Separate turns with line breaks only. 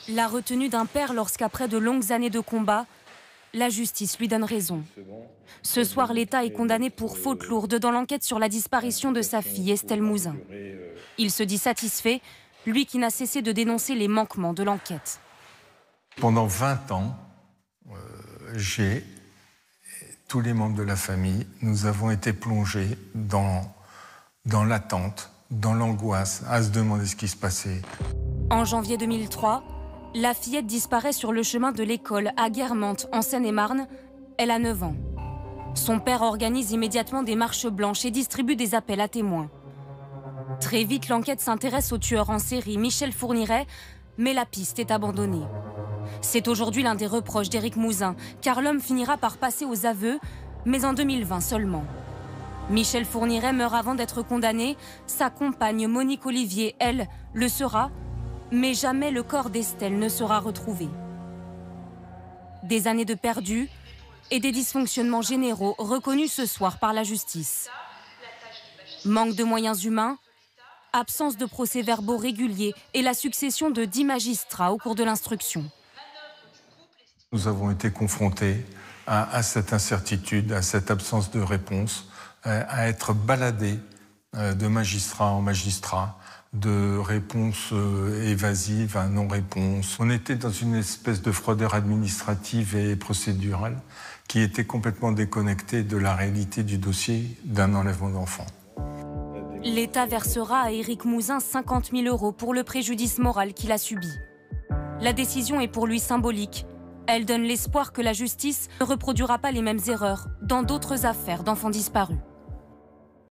La retenue d'un père lorsqu'après de longues années de combat, la justice lui donne raison. Ce soir, l'État est condamné pour faute lourde dans l'enquête sur la disparition de sa fille Estelle Mouzin. Il se dit satisfait, lui qui n'a cessé de dénoncer les manquements de l'enquête.
Pendant 20 ans, j'ai, tous les membres de la famille, nous avons été plongés dans l'attente, dans l'angoisse, à se demander ce qui se passait.
En janvier 2003, la fillette disparaît sur le chemin de l'école à Guermantes, en Seine-et-Marne. Elle a 9 ans. Son père organise immédiatement des marches blanches et distribue des appels à témoins. Très vite, l'enquête s'intéresse au tueur en série, Michel Fourniret, mais la piste est abandonnée. C'est aujourd'hui l'un des reproches d'Éric Mouzin, car l'homme finira par passer aux aveux, mais en 2020 seulement. Michel Fourniret meurt avant d'être condamné. Sa compagne Monique Olivier, elle, le sera, mais jamais le corps d'Estelle ne sera retrouvé. Des années de perdu et des dysfonctionnements généraux reconnus ce soir par la justice. Manque de moyens humains, absence de procès-verbaux réguliers et la succession de 10 magistrats au cours de l'instruction.
Nous avons été confrontés à cette incertitude, à cette absence de réponse, à être baladés de magistrat en magistrat, de réponses évasives à non-réponse. On était dans une espèce de froideur administrative et procédurale qui était complètement déconnectée de la réalité du dossier d'un enlèvement d'enfant.
L'État versera à Éric Mouzin 50 000 € pour le préjudice moral qu'il a subi. La décision est pour lui symbolique. Elle donne l'espoir que la justice ne reproduira pas les mêmes erreurs dans d'autres affaires d'enfants disparus.